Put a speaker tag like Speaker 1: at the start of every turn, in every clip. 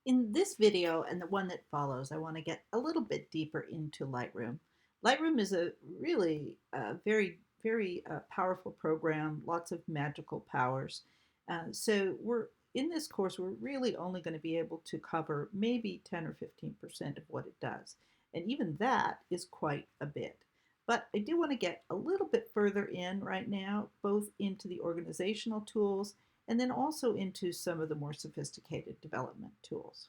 Speaker 1: In this video and the one that follows, I want to get a little bit deeper into Lightroom. Lightroom is a really very powerful program, lots of magical powers. So we're in this course, we're really only going to be able to cover maybe 10 or 15% of what it does. And even that is quite a bit. But I do want to get a little bit further in right now, both into the organizational tools and then also into some of the more sophisticated development tools.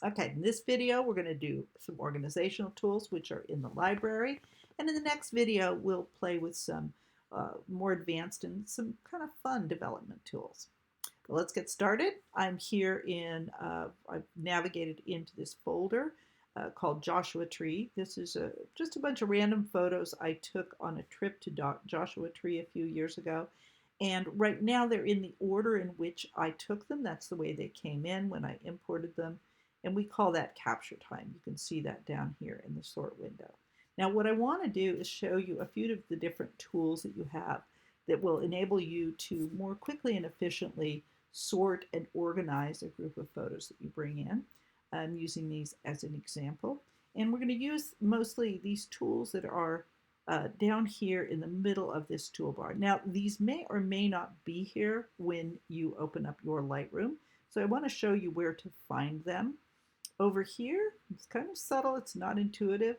Speaker 1: Okay, in this video, we're going to do some organizational tools, which are in the library. And in the next video, we'll play with some more advanced and some kind of fun development tools. Well, let's get started. I'm here I've navigated into this folder called Joshua Tree. This is just a bunch of random photos I took on a trip to Joshua Tree a few years ago. And right now they're in the order in which I took them. That's the way they came in when I imported them. And we call that capture time. You can see that down here in the sort window. Now what I want to do is show you a few of the different tools that you have that will enable you to more quickly and efficiently sort and organize a group of photos that you bring in. I'm using these as an example. And we're going to use mostly these tools that are down here in the middle of this toolbar. Now, these may or may not be here when you open up your Lightroom. So I want to show you where to find them. Over here, it's kind of subtle, it's not intuitive.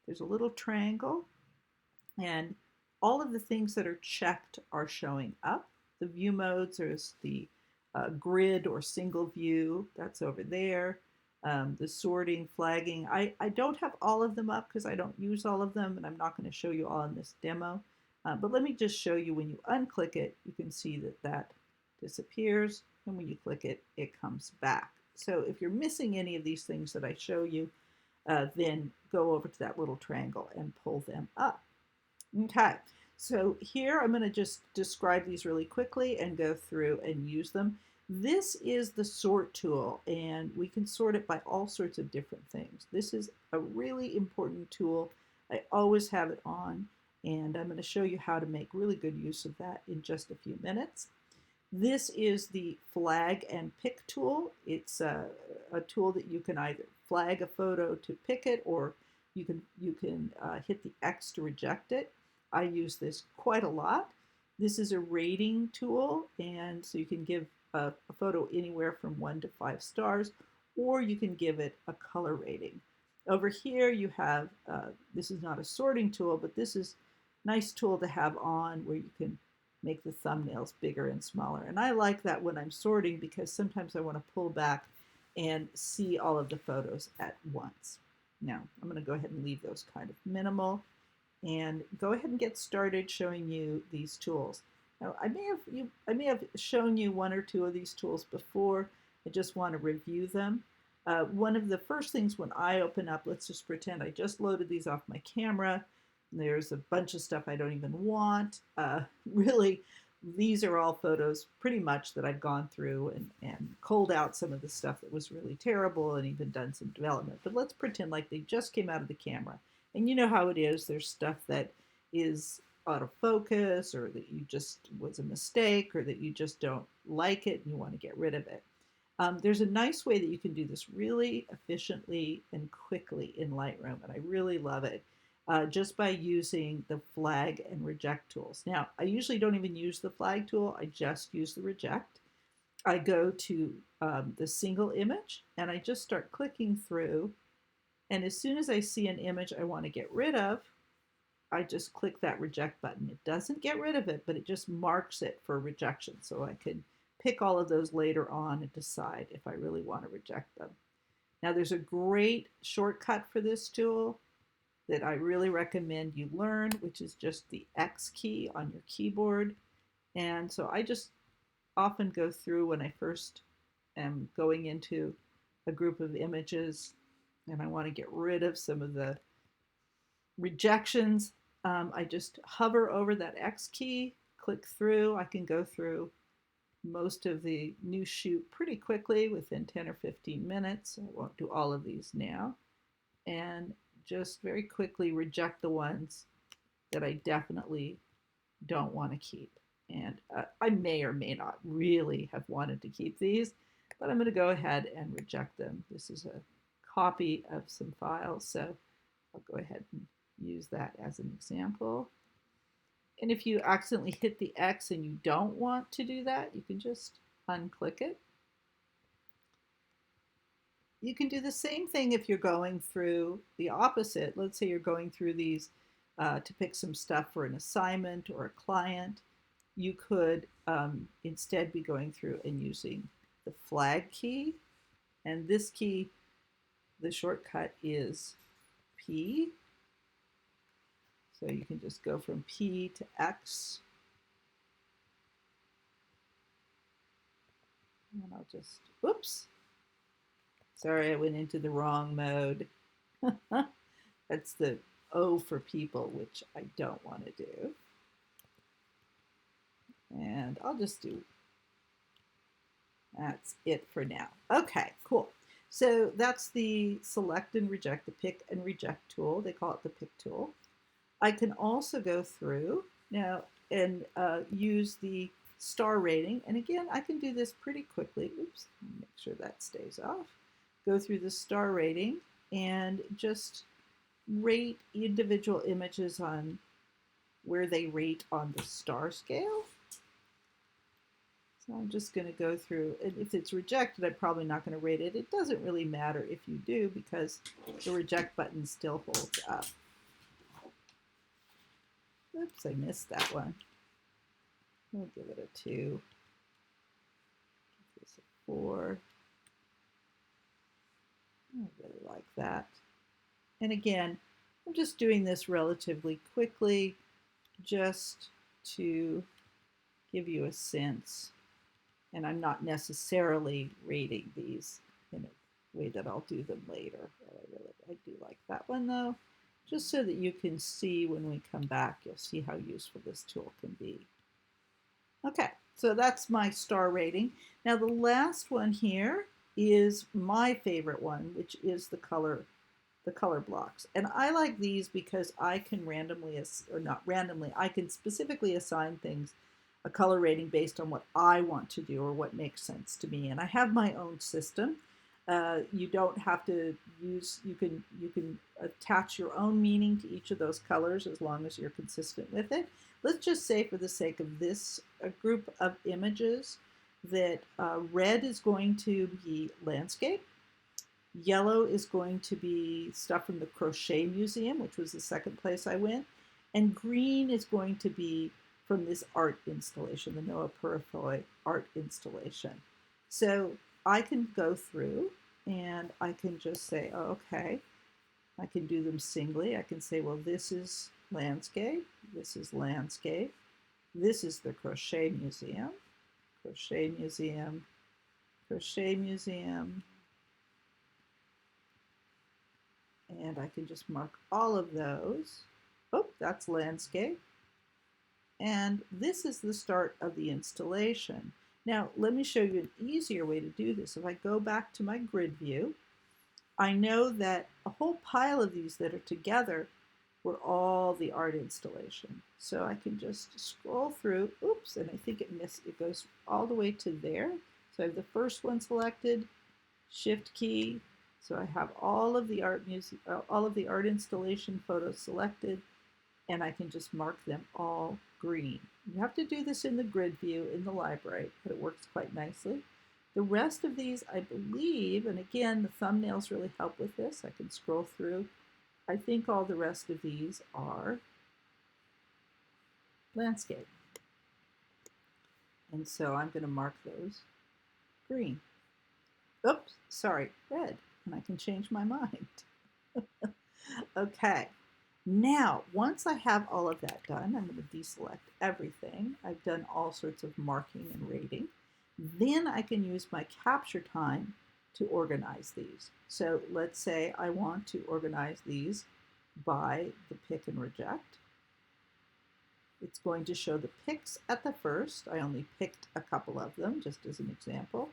Speaker 1: There's a little triangle, and all of the things that are checked are showing up. The view modes, there's the grid or single view, that's over there. The sorting, flagging. I don't have all of them up because I don't use all of them, and I'm not going to show you all in this demo. But let me just show you when you unclick it, you can see that that disappears, and when you click it, it comes back. So if you're missing any of these things that I show you, then go over to that little triangle and pull them up. Okay, so here I'm going to just describe these really quickly and go through and use them. This is the sort tool, and we can sort it by all sorts of different things. This is a really important tool. I always have it on, and I'm going to show you how to make really good use of that in just a few minutes. This is the flag and pick tool. It's a tool that you can either flag a photo to pick it, or you can hit the X to reject it. I use this quite a lot. This is a rating tool, and so you can give a photo anywhere from 1 to 5 stars, or you can give it a color rating. Over here you have, this is not a sorting tool, but this is a nice tool to have on where you can make the thumbnails bigger and smaller. And I like that when I'm sorting because sometimes I want to pull back and see all of the photos at once. Now, I'm going to go ahead and leave those kind of minimal and go ahead and get started showing you these tools. Now, I may have shown you one or two of these tools before. I just want to review them. One of the first things when I open up, let's just pretend I just loaded these off my camera. There's a bunch of stuff I don't even want. Really, these are all photos pretty much that I've gone through and culled out some of the stuff that was really terrible and even done some development. But let's pretend like they just came out of the camera. And you know how it is. There's stuff that is out of focus, or that you just was a mistake, or that you just don't like it and you want to get rid of it. There's a nice way that you can do this really efficiently and quickly in Lightroom, and I really love it. Just by using the flag and reject tools. Now, I usually don't even use the flag tool, I just use the reject. I go to the single image and I just start clicking through, and as soon as I see an image I want to get rid of, I just click that reject button. It doesn't get rid of it, but it just marks it for rejection, so I can pick all of those later on and decide if I really want to reject them. Now, there's a great shortcut for this tool that I really recommend you learn, which is just the X key on your keyboard. And so I just often go through when I first am going into a group of images and I want to get rid of some of the rejections. I just hover over that X key, click through. I can go through most of the new shoot pretty quickly within 10 or 15 minutes. I won't do all of these now. And just very quickly reject the ones that I definitely don't want to keep. And I may or may not really have wanted to keep these, but I'm going to go ahead and reject them. This is a copy of some files, so I'll go ahead and use that as an example. And if you accidentally hit the X and you don't want to do that, you can just unclick it. You can do the same thing if you're going through the opposite. Let's say you're going through these to pick some stuff for an assignment or a client. You could instead be going through and using the flag key. And this key, the shortcut is P. So you can just go from P to X. And I'll just, oops. Sorry, I went into the wrong mode. That's the O for people, which I don't want to do. And I'll just do, that's it for now. Okay, cool. So that's the select and reject, the pick and reject tool. They call it the pick tool. I can also go through now and use the star rating. And again, I can do this pretty quickly. Oops, make sure that stays off. Go through the star rating and just rate individual images on where they rate on the star scale. So I'm just going to go through, and if it's rejected, I'm probably not going to rate it. It doesn't really matter if you do because the reject button still holds up. Oops, I missed that one. We'll give it a 2. Give this a 4. I really like that. And again, I'm just doing this relatively quickly just to give you a sense. And I'm not necessarily rating these in a way that I'll do them later. I do like that one though, just so that you can see when we come back, you'll see how useful this tool can be. Okay, so that's my star rating. Now the last one here is my favorite one, which is the color blocks. And I like these because I can randomly, or not randomly, I can specifically assign things a color rating based on what I want to do or what makes sense to me. And I have my own system. You don't have to use, you can attach your own meaning to each of those colors as long as you're consistent with it. Let's just say for the sake of this group of images that red is going to be landscape, yellow is going to be stuff from the Crochet Museum, which was the second place I went, and green is going to be from this art installation, the Noah Purifoy art installation. So I can go through and I can just say, oh, okay, I can do them singly. I can say, well, this is landscape, this is landscape, this is the Crochet Museum, Crochet Museum, Crochet Museum, and I can just mark all of those. Oh, that's landscape. And this is the start of the installation. Now, let me show you an easier way to do this. If I go back to my grid view, I know that a whole pile of these that are together were all the art installation. So I can just scroll through, oops, and I think it goes all the way to there. So I have the first one selected, Shift key. So I have all of the art installation photos selected, and I can just mark them all green. You have to do this in the grid view in the library, but it works quite nicely. The rest of these, I believe, and again, the thumbnails really help with this. I can scroll through. I think all the rest of these are landscape. And so I'm going to mark those green. Oops, sorry, red. And I can change my mind. Okay. Now, once I have all of that done, I'm going to deselect everything. I've done all sorts of marking and rating. Then I can use my capture time to organize these. So let's say I want to organize these by the pick and reject. It's going to show the picks at the first. I only picked a couple of them, just as an example.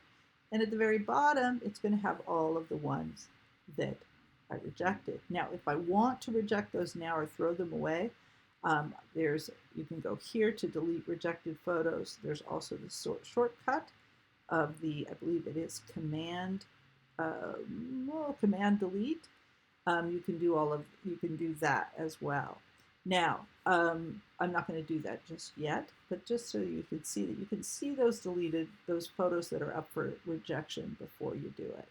Speaker 1: And at the very bottom, it's going to have all of the ones that I rejected. Now, if I want to reject those now or throw them away, you can go here to delete rejected photos. There's also the shortcut. of the, I believe it is Command Delete. You can do that as well. Now, I'm not going to do that just yet, but just so you can see that you can see those photos that are up for rejection before you do it.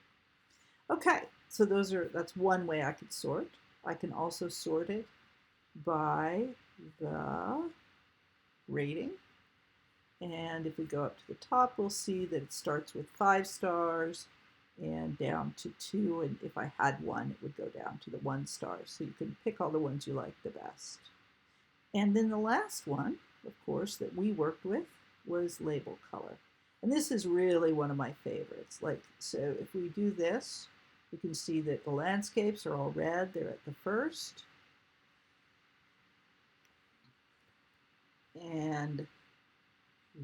Speaker 1: Okay, so that's one way I could sort. I can also sort it by the rating. And if we go up to the top, we'll see that it starts with 5 stars and down to 2. And if I had 1, it would go down to the 1 star. So you can pick all the ones you like the best. And then the last one, of course, that we worked with was label color. And this is really one of my favorites. So if we do this, you can see that the landscapes are all red. They're at the first. And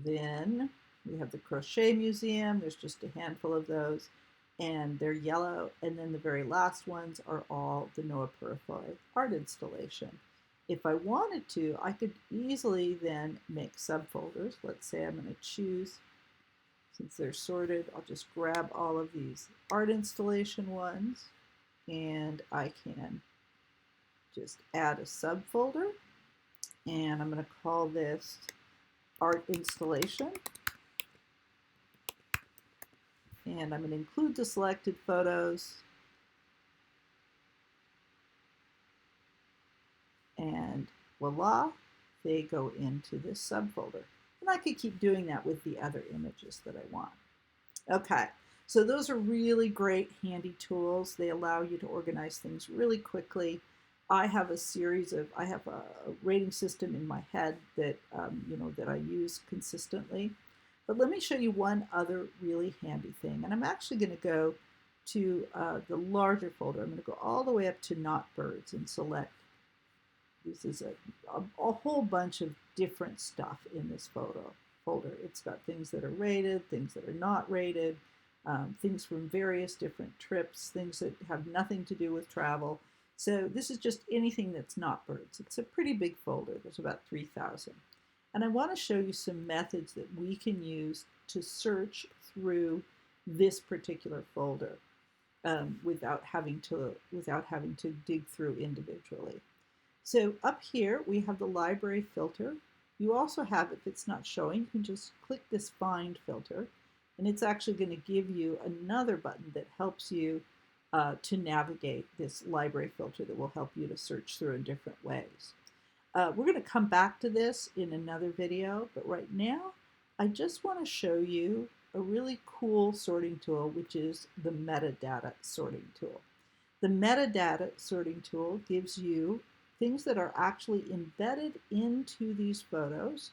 Speaker 1: then we have the Crochet Museum. There's just a handful of those, and they're yellow. And then the very last ones are all the Noah Purifoy art installation. If I wanted to, I could easily then make subfolders. Let's say I'm going to choose, since they're sorted, I'll just grab all of these art installation ones, and I can just add a subfolder, and I'm going to call this art installation. And I'm going to include the selected photos. And voila, they go into this subfolder. And I could keep doing that with the other images that I want. Okay, so those are really great handy tools. They allow you to organize things really quickly. I have a rating system in my head that, that I use consistently. But let me show you one other really handy thing. And I'm actually going to go to the larger folder. I'm going to go all the way up to Not Birds and select. This is a whole bunch of different stuff in this folder. It's got things that are rated, things that are not rated, things from various different trips, things that have nothing to do with travel. So this is just anything that's not birds. It's a pretty big folder. There's about 3,000. And I want to show you some methods that we can use to search through this particular folder without having to dig through individually. So up here we have the library filter. You also have, if it's not showing, you can just click this Find filter, and it's actually going to give you another button that helps you to navigate this library filter that will help you to search through in different ways. We're going to come back to this in another video, but right now I just want to show you a really cool sorting tool, which is the metadata sorting tool. The metadata sorting tool gives you things that are actually embedded into these photos,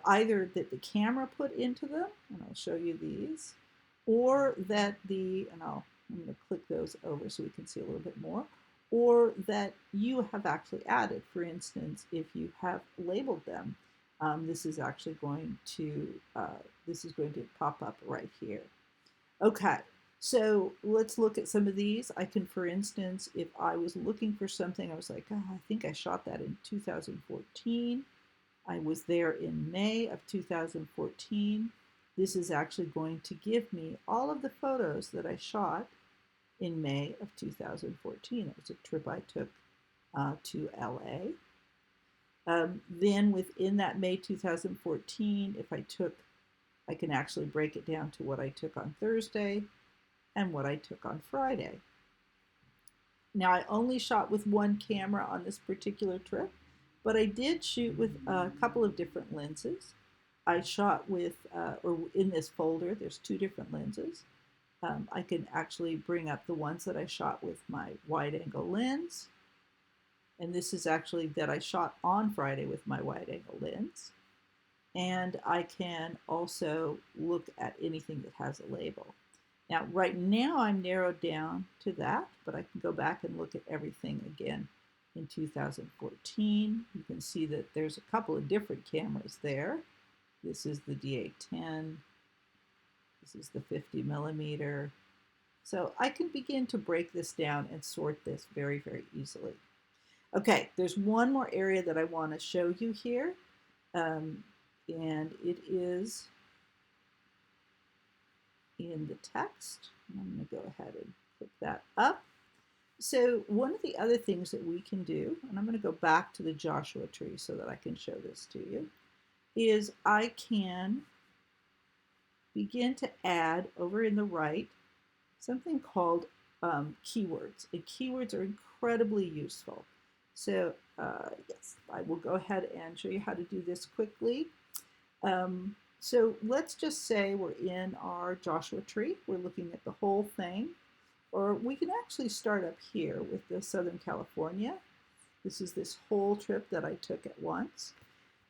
Speaker 1: either that the camera put into them, and I'll show you these, or that I'm going to click those over so we can see a little bit more, or that you have actually added. For instance, if you have labeled them, this is going to pop up right here. Okay, so let's look at some of these. I can, for instance, if I was looking for something, I was like, oh, I think I shot that in 2014. I was there in May of 2014. This is actually going to give me all of the photos that I shot in May of 2014. It was a trip I took to LA. Then within that May 2014, I can actually break it down to what I took on Thursday and what I took on Friday. Now, I only shot with one camera on this particular trip, but I did shoot with a couple of different lenses. I shot with, or in this folder, there's 2 different lenses. I can actually bring up the ones that I shot with my wide-angle lens. And this is actually that I shot on Friday with my wide-angle lens. And I can also look at anything that has a label. Now, right now I'm narrowed down to that, but I can go back and look at everything again in 2014. You can see that there's a couple of different cameras there. This is the DA10. This is the 50 millimeter. So I can begin to break this down and sort this very, very easily. Okay, there's one more area that I want to show you here, and it is in the text. I'm going to go ahead and click that up. So one of the other things that we can do, and I'm going to go back to the Joshua tree so that I can show this to you, is I can begin to add over in the right something called keywords. And keywords are incredibly useful. So yes, I will go ahead and show you how to do this quickly. So let's just say we're in our Joshua tree. We're looking at the whole thing. Or we can actually start up here with the Southern California. This is this whole trip that I took at once.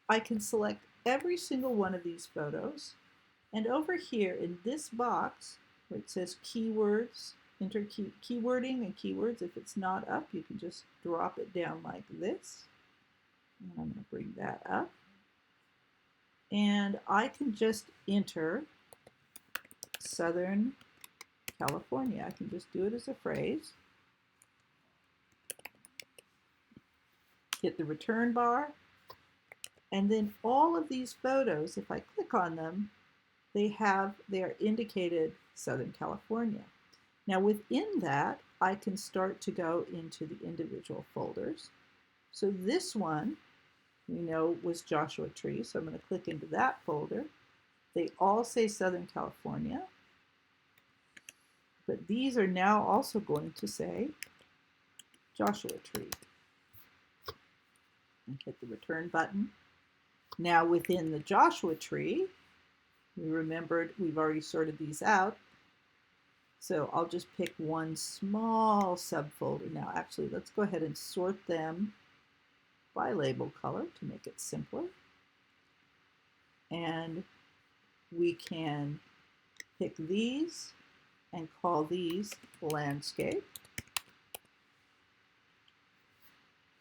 Speaker 1: I can select every single one of these photos. And over here in this box where it says keywords, enter keywording and keywords. If it's not up, you can just drop it down like this. And I'm going to bring that up. And I can just enter Southern California. I can just do it as a phrase. Hit the return bar. And then all of these photos, if I click on them, they are indicated Southern California. Now within that, I can start to go into the individual folders. So this one, we know, was Joshua Tree, so I'm going to click into that folder. They all say Southern California, but these are now also going to say Joshua Tree. And hit the return button. Now within the Joshua Tree, we remembered we've already sorted these out. So I'll just pick one small subfolder. Now actually, let's go ahead and sort them by label color to make it simpler. And we can pick these and call these landscape.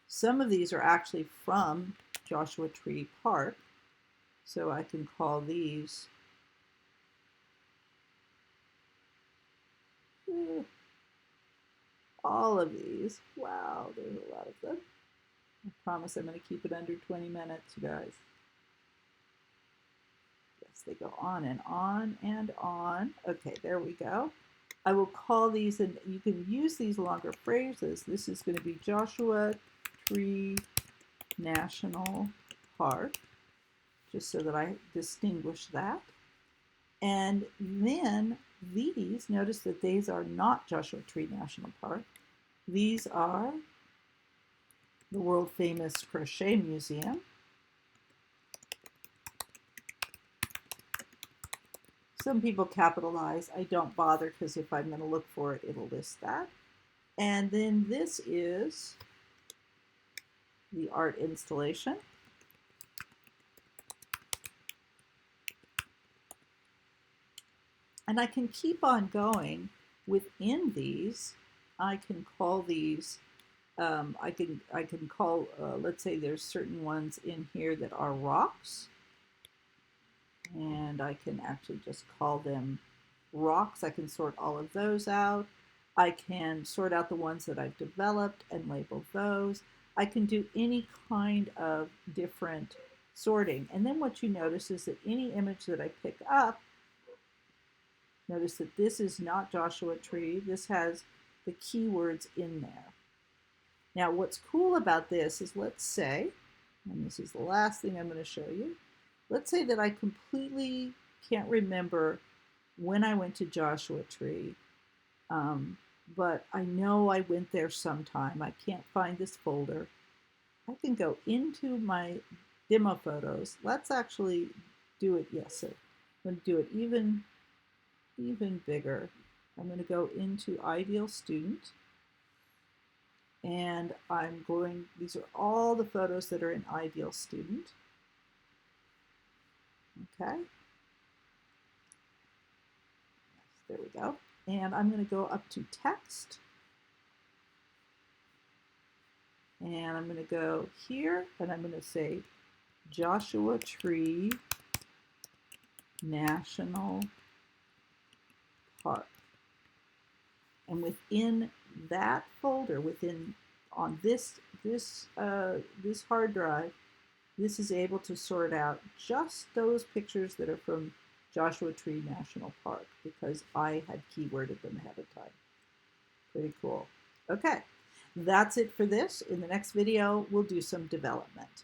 Speaker 1: Some of these are actually from Joshua Tree Park, so I can call these all of these. Wow, there's a lot of them. I promise I'm going to keep it under 20 minutes, you guys. Yes, they go on and on and on. Okay, there we go. I will call these, and you can use these longer phrases. This is going to be Joshua Tree National Park, just so that I distinguish that. And then these, notice that these are not Joshua Tree National Park. These are the world famous Crochet Museum. Some people capitalize. I don't bother because if I'm going to look for it, it'll list that. And then this is the art installation. And I can keep on going within these. I can call these, I can call, let's say there's certain ones in here that are rocks. And I can actually just call them rocks. I can sort all of those out. I can sort out the ones that I've developed and label those. I can do any kind of different sorting. And then what you notice is that any image that I pick up, notice that this is not Joshua Tree. This has the keywords in there. Now what's cool about this is, let's say, and this is the last thing I'm going to show you, let's say that I completely can't remember when I went to Joshua Tree, but I know I went there sometime. I can't find this folder. I can go into my demo photos. Let's actually do it. Yes, so I'm going to do it even bigger. I'm going to go into Ideal Student, and I'm going, these are all the photos that are in Ideal Student. Okay. There we go. And I'm going to go up to text. And I'm going to go here, and I'm going to say Joshua Tree National Park. And within that folder, on this hard drive, this is able to sort out just those pictures that are from Joshua Tree National Park because I had keyworded them ahead of time. Pretty cool. Okay, that's it for this. In the next video, we'll do some development.